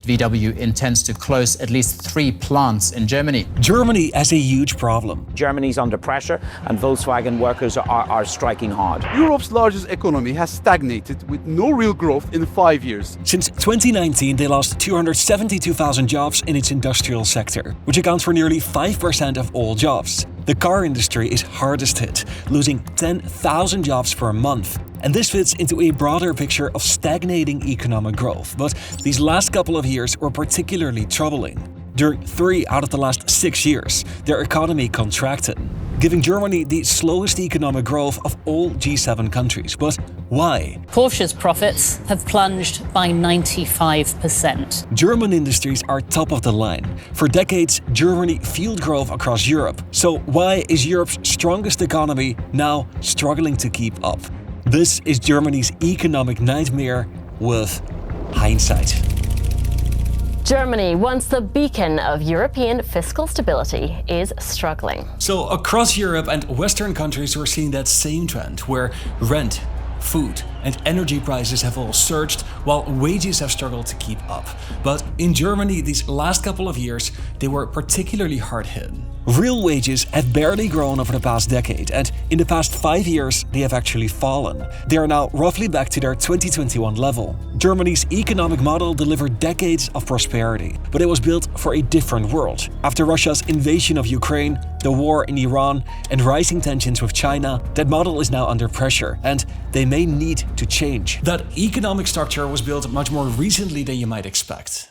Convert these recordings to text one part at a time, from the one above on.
VW intends to close at least 3 plants in Germany. Germany has a huge problem. Germany's under pressure and Volkswagen workers are striking hard. Europe's largest economy has stagnated with no real growth in 5 years. Since 2019, they lost 272,000 jobs in its industrial sector, which accounts for nearly 5% of all jobs. The car industry is hardest hit, losing 10,000 jobs per month. And this fits into a broader picture of stagnating economic growth. But these last couple of years were particularly troubling. During 3 out of the last 6 years, their economy contracted, giving Germany the slowest economic growth of all G7 countries. But why? Porsche's profits have plunged by 95%. German industries are top of the line. For decades, Germany fueled growth across Europe. So why is Europe's strongest economy now struggling to keep up? This is Germany's economic nightmare with hindsight. Germany, once the beacon of European fiscal stability, is struggling. So across Europe and Western countries, we're seeing that same trend where rent, food and energy prices have all surged while wages have struggled to keep up. But in Germany, these last couple of years, they were particularly hard hit. Real wages have barely grown over the past decade, and in the past 5 years, they have actually fallen. They are now roughly back to their 2021 level. Germany's economic model delivered decades of prosperity, but it was built for a different world. After Russia's invasion of Ukraine, the war in Iran, and rising tensions with China, that model is now under pressure, and they may need to change. That economic structure was built much more recently than you might expect.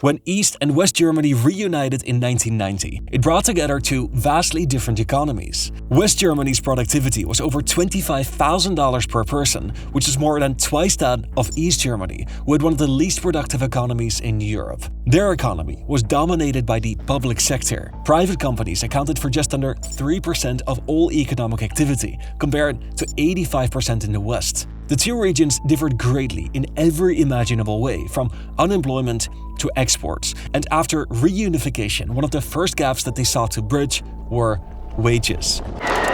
When East and West Germany reunited in 1990, it brought together 2 vastly different economies. West Germany's productivity was over $25,000 per person, which is more than twice that of East Germany, with one of the least productive economies in Europe. Their economy was dominated by the public sector. Private companies accounted for just under 3% of all economic activity, compared to 85% in the West. The 2 regions differed greatly in every imaginable way, from unemployment to exports. And after reunification, one of the first gaps that they sought to bridge were wages.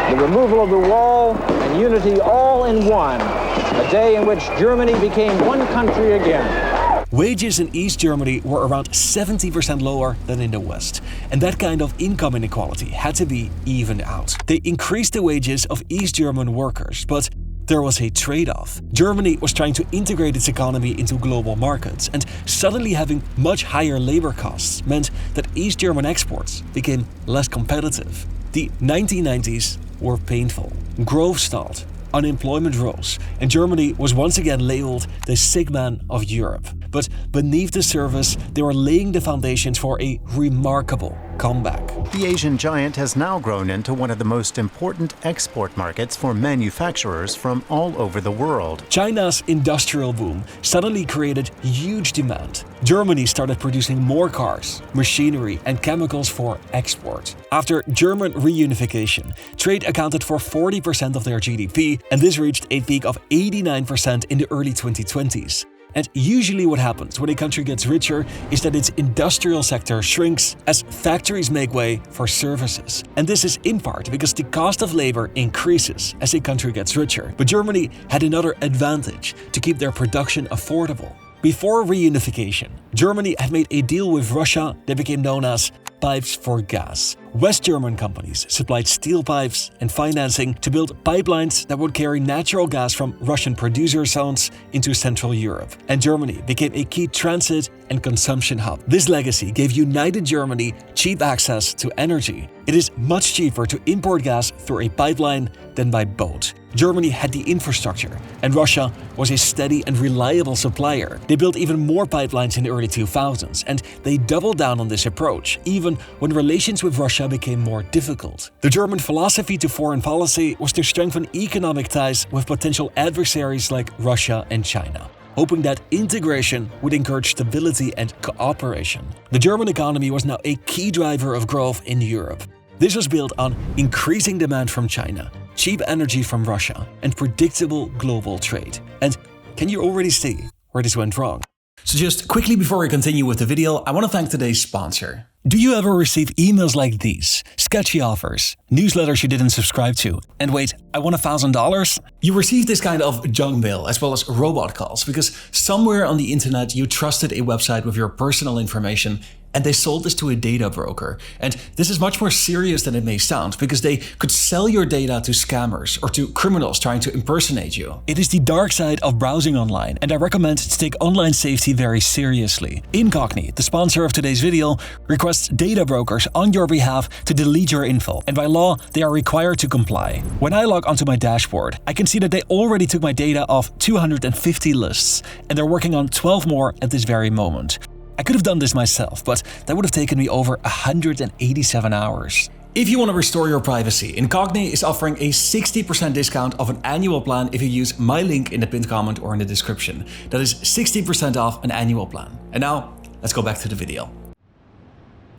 The removal of the wall and unity all in one. A day in which Germany became one country again. Wages in East Germany were around 70% lower than in the West, and that kind of income inequality had to be evened out. They increased the wages of East German workers, but there was a trade-off. Germany was trying to integrate its economy into global markets, and suddenly having much higher labor costs meant that East German exports became less competitive. The 1990s were painful. Growth stalled, unemployment rose, and Germany was once again labeled the sick man of Europe. But beneath the surface, they were laying the foundations for a remarkable comeback. The Asian giant has now grown into one of the most important export markets for manufacturers from all over the world. China's industrial boom suddenly created huge demand. Germany started producing more cars, machinery, and chemicals for export. After German reunification, trade accounted for 40% of their GDP, and this reached a peak of 89% in the early 2020s. And usually what happens when a country gets richer is that its industrial sector shrinks as factories make way for services. And this is in part because the cost of labor increases as a country gets richer. But Germany had another advantage: to keep their production affordable. Before reunification, Germany had made a deal with Russia that became known as pipes for gas. West German companies supplied steel pipes and financing to build pipelines that would carry natural gas from Russian producer zones into Central Europe. And Germany became a key transit and consumption hub. This legacy gave united Germany cheap access to energy. It is much cheaper to import gas through a pipeline than by boat. Germany had the infrastructure, and Russia was a steady and reliable supplier. They built even more pipelines in the early 2000s, and they doubled down on this approach, even when relations with Russia became more difficult. The German philosophy to foreign policy was to strengthen economic ties with potential adversaries like Russia and China, hoping that integration would encourage stability and cooperation. The German economy was now a key driver of growth in Europe. This was built on increasing demand from China, cheap energy from Russia, and predictable global trade. And can you already see where this went wrong? So just quickly before we continue with the video, I want to thank today's sponsor. Do you ever receive emails like these? Sketchy offers, newsletters you didn't subscribe to, and wait, I won $1,000? You receive this kind of junk mail as well as robot calls because somewhere on the internet you trusted a website with your personal information and they sold this to a data broker. And this is much more serious than it may sound because they could sell your data to scammers or to criminals trying to impersonate you. It is the dark side of browsing online, and I recommend to take online safety very seriously. Incogni, the sponsor of today's video, requests data brokers on your behalf to delete your info, and by law, they are required to comply. When I log onto my dashboard, I can see that they already took my data off 250 lists, and they're working on 12 more at this very moment. I could have done this myself, but that would have taken me over 187 hours. If you want to restore your privacy, Incogni is offering a 60% discount of an annual plan if you use my link in the pinned comment or in the description. That is 60% off an annual plan. And now, let's go back to the video.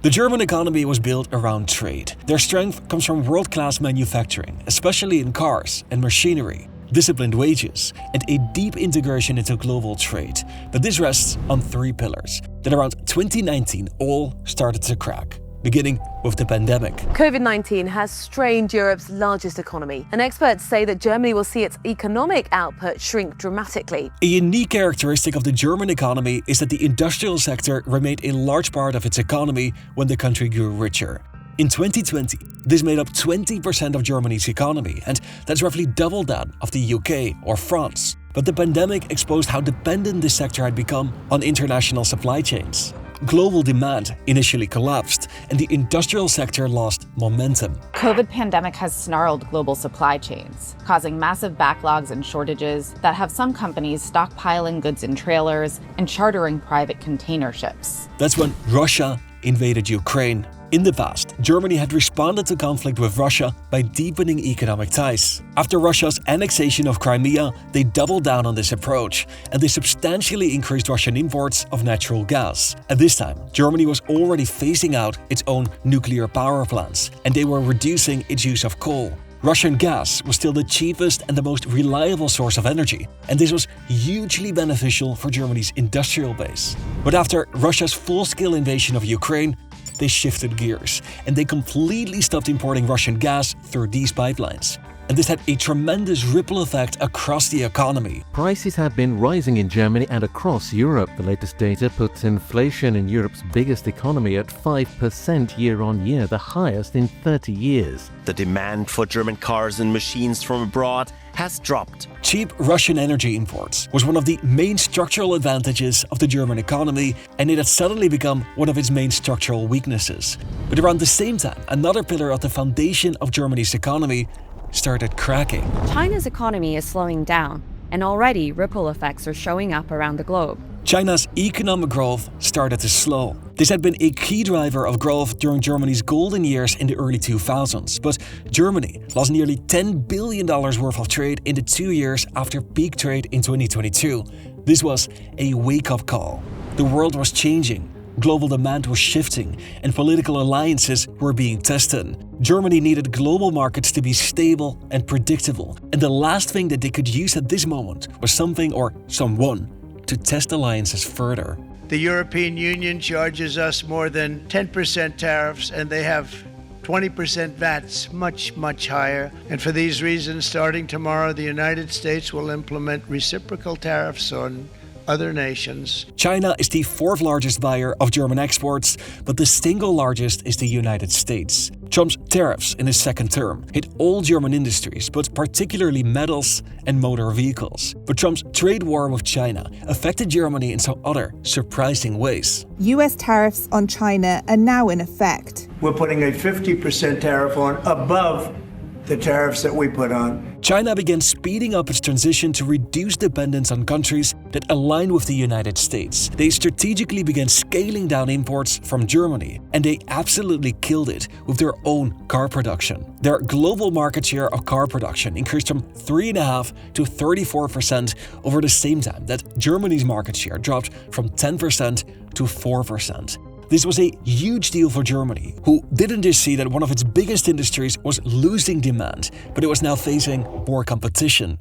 The German economy was built around trade. Their strength comes from world-class manufacturing, especially in cars and machinery, disciplined wages, and a deep integration into global trade. But this rests on three pillars that around 2019 all started to crack, beginning with the pandemic. COVID-19 has strained Europe's largest economy, and experts say that Germany will see its economic output shrink dramatically. A unique characteristic of the German economy is that the industrial sector remained a large part of its economy when the country grew richer. In 2020, this made up 20% of Germany's economy, and that's roughly double that of the UK or France. But the pandemic exposed how dependent this sector had become on international supply chains. Global demand initially collapsed, and the industrial sector lost momentum. COVID pandemic has snarled global supply chains, causing massive backlogs and shortages that have some companies stockpiling goods in trailers and chartering private container ships. That's when Russia invaded Ukraine. In the past, Germany had responded to conflict with Russia by deepening economic ties. After Russia's annexation of Crimea, they doubled down on this approach, and they substantially increased Russian imports of natural gas. At this time, Germany was already phasing out its own nuclear power plants, and they were reducing its use of coal. Russian gas was still the cheapest and the most reliable source of energy, and this was hugely beneficial for Germany's industrial base. But after Russia's full-scale invasion of Ukraine, they shifted gears, and they completely stopped importing Russian gas through these pipelines. And this had a tremendous ripple effect across the economy. Prices have been rising in Germany and across Europe. The latest data puts inflation in Europe's biggest economy at 5% year-on-year, the highest in 30 years. The demand for German cars and machines from abroad has dropped. Cheap Russian energy imports was one of the main structural advantages of the German economy, and it had suddenly become one of its main structural weaknesses. But around the same time, another pillar of the foundation of Germany's economy started cracking. China's economy is slowing down, and already ripple effects are showing up around the globe. China's economic growth started to slow. This had been a key driver of growth during Germany's golden years in the early 2000s, but Germany lost nearly $10 billion worth of trade in the 2 years after peak trade in 2022. This was a wake-up call. The world was changing. Global demand was shifting, and political alliances were being tested. Germany needed global markets to be stable and predictable, and the last thing that they could use at this moment was something or someone to test alliances further. The European Union charges us more than 10% tariffs, and they have 20% VATs, much higher. And for these reasons, starting tomorrow, the United States will implement reciprocal tariffs on other nations. China is the fourth largest buyer of German exports, but the single largest is the United States. Trump's tariffs in his second term hit all German industries, but particularly metals and motor vehicles. But Trump's trade war with China affected Germany in some other surprising ways. US tariffs on China are now in effect. We're putting a 50% tariff on above the tariffs that we put on. China began speeding up its transition to reduce dependence on countries that align with the United States. They strategically began scaling down imports from Germany, and they absolutely killed it with their own car production. Their global market share of car production increased from 3.5% to 34% over the same time that Germany's market share dropped from 10% to 4%. This was a huge deal for Germany, who didn't just see that one of its biggest industries was losing demand, but it was now facing more competition.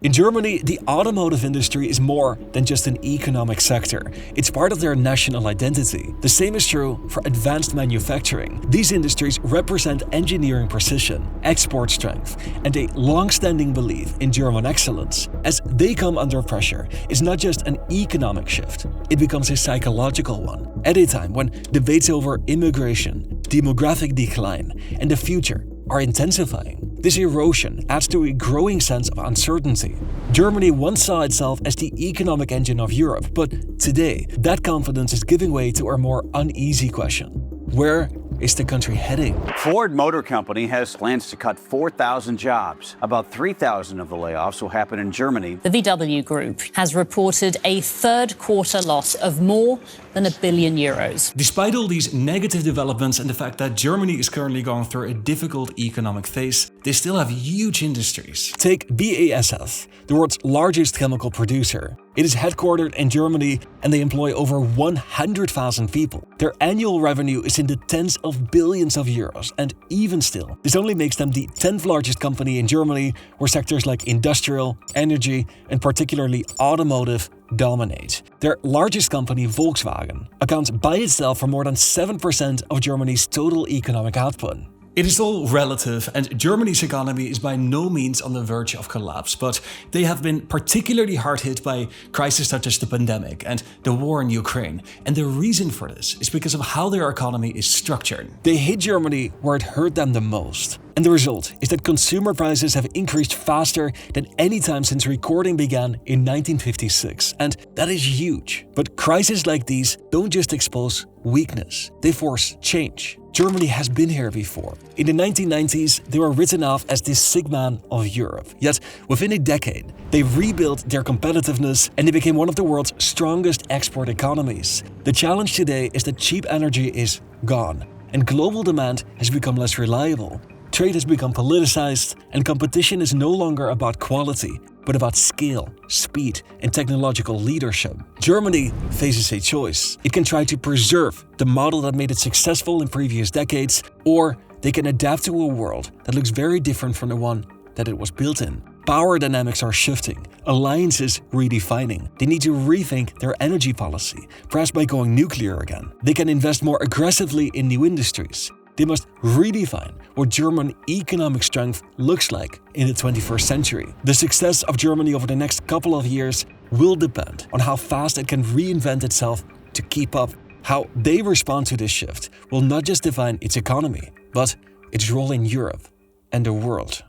In Germany, the automotive industry is more than just an economic sector. It's part of their national identity. The same is true for advanced manufacturing. These industries represent engineering precision, export strength, and a long-standing belief in German excellence. As they come under pressure, it's not just an economic shift, it becomes a psychological one. At a time when debates over immigration, demographic decline, and the future are intensifying, this erosion adds to a growing sense of uncertainty. Germany once saw itself as the economic engine of Europe, but today that confidence is giving way to a more uneasy question. Where is the country heading? Ford Motor Company has plans to cut 4,000 jobs. About 3,000 of the layoffs will happen in Germany. The VW Group has reported a third quarter loss of more than €1 billion. Despite all these negative developments and the fact that Germany is currently going through a difficult economic phase, they still have huge industries. Take BASF, the world's largest chemical producer. It is headquartered in Germany and they employ over 100,000 people. Their annual revenue is in the tens of billions of euros, and even still, this only makes them the 10th largest company in Germany, where sectors like industrial, energy, and particularly automotive dominate. Their largest company, Volkswagen, accounts by itself for more than 7% of Germany's total economic output. It is all relative, and Germany's economy is by no means on the verge of collapse, but they have been particularly hard hit by crises such as the pandemic and the war in Ukraine. And the reason for this is because of how their economy is structured. They hit Germany where it hurt them the most. And the result is that consumer prices have increased faster than any time since recording began in 1956. And that is huge. But crises like these don't just expose weakness, they force change. Germany has been here before. In the 1990s, they were written off as the sick man of Europe. Yet, within a decade, they rebuilt their competitiveness and they became one of the world's strongest export economies. The challenge today is that cheap energy is gone, and global demand has become less reliable. Trade has become politicized, and competition is no longer about quality, but about scale, speed, and technological leadership. Germany faces a choice. It can try to preserve the model that made it successful in previous decades, or they can adapt to a world that looks very different from the one that it was built in. Power dynamics are shifting, alliances redefining. They need to rethink their energy policy, perhaps by going nuclear again. They can invest more aggressively in new industries. They must redefine what German economic strength looks like in the 21st century. The success of Germany over the next couple of years will depend on how fast it can reinvent itself to keep up. How they respond to this shift will not just define its economy, but its role in Europe and the world.